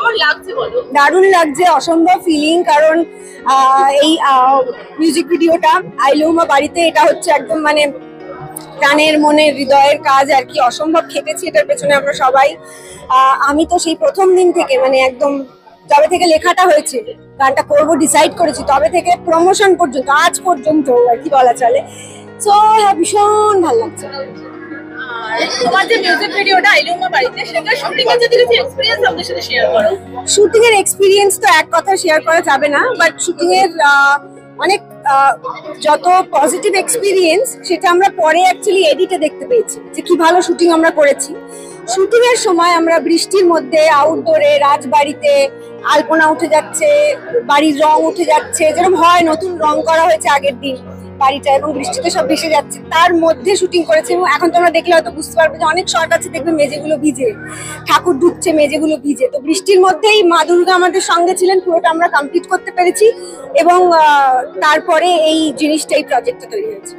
কেমন লাগছে বলো? দারুণ লাগছে, অসম্ভব ফিলিং। কারণ এই মিউজিক ভিডিওটা আইলুমা বাড়িতে, এটা হচ্ছে একদম মানে প্রাণের মনের হৃদয়ের কাজ আর কি। অসম্ভব খেটেছি এটার পেছনে আমরা সবাই। আমি তো সেই প্রথম দিন থেকে মানে একদম তবে থেকে লেখাটা হয়েছে, গানটা করবো ডিসাইড করেছি, তবে থেকে প্রমোশন পর্যন্ত আজ পর্যন্ত আর কি বলা চলে। তো ভীষণ ভালো লাগছে। আর তোমার যে মিউজিক ভিডিওটা আইলুমা বাড়িতে, সেটা শুটিং এর যদি কিছু এক্সপেরিয়েন্স আমাদের সাথে শেয়ার করো। শুটিং এর এক্সপিরিয়েন্স তো এক কথা শেয়ার করা যাবে না, বাট শুটিং এর অনেক যত পজিটিভ এক্সপিরিয়েন্স সেটা আমরা পরে অ্যাকচুয়ালি এডিটে দেখতে পেয়েছি যে কি ভালো শুটিং আমরা করেছি। শুটিং এর সময় আমরা বৃষ্টির মধ্যে আউটডোরে রাজবাড়িতে আলপনা উঠে যাচ্ছে, বাড়ির রং উঠে যাচ্ছে, যেরকম হয় নতুন রং করা হয়েছে আগের দিন বাড়িটা, এবং বৃষ্টিতে সব ভেসে যাচ্ছে, তার মধ্যে শুটিং করেছে। এবং এখন তোমরা দেখলে হয়তো বুঝতে পারবে যে অনেক শর্ট আছে, দেখবে মেঝেগুলো ভিজে, ঠাকুর ঢুকছে, মেঝেগুলো ভিজে। তো বৃষ্টির মধ্যেই মা দুর্গা আমাদের সঙ্গে ছিলেন, পুরোটা আমরা কমপ্লিট করতে পেরেছি। এবং তারপরে এই জিনিসটা, এই প্রজেক্টটা তৈরি হয়েছে।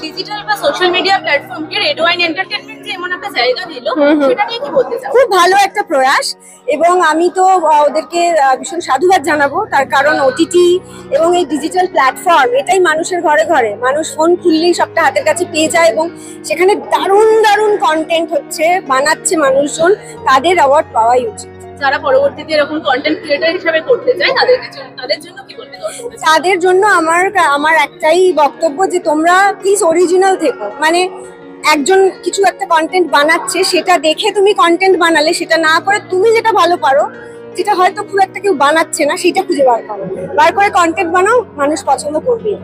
ডিজিটাল বা সোশ্যাল মিডিয়া প্ল্যাটফর্মকে রেড ওয়াইন এন্টারটেইনমেন্ট যে এমন একটা জায়গা দিল, সেটা নিয়ে কি বলতে চাও? খুব ভালো একটা প্রয়াস, এবং আমি তো ওদেরকে ভীষণ সাধুবাদ জানাবো। তার কারণ ওটিটি এবং এই ডিজিটাল প্ল্যাটফর্ম, এটাই মানুষের ঘরে ঘরে, মানুষ ফোন খুললেই সবটা হাতের কাছে পেয়ে যায়, এবং সেখানে দারুণ দারুণ কন্টেন্ট হচ্ছে, বানাচ্ছে মানুষজন, তাদের অ্যাওয়ার্ড পাওয়াই উচিত। যারা পরবর্তীতে এরকম কন্টেন্ট ক্রিয়েটর হিসেবে করতে চায় তাদের জন্য কি বলতে চাও? তাদের জন্য আমার একটাই বক্তব্য যে তোমরা প্লিজ অরিজিনাল থেকো। মানে একজন কিছু একটা কন্টেন্ট বানাচ্ছে, সেটা দেখে তুমি কন্টেন্ট বানালে, সেটা না করে তুমি যেটা ভালো পারো, যেটা হয়তো খুব একটা কেউ বানাচ্ছে না, সেটা খুঁজে বার করে কন্টেন্ট বানাও, মানুষ পছন্দ করবেই।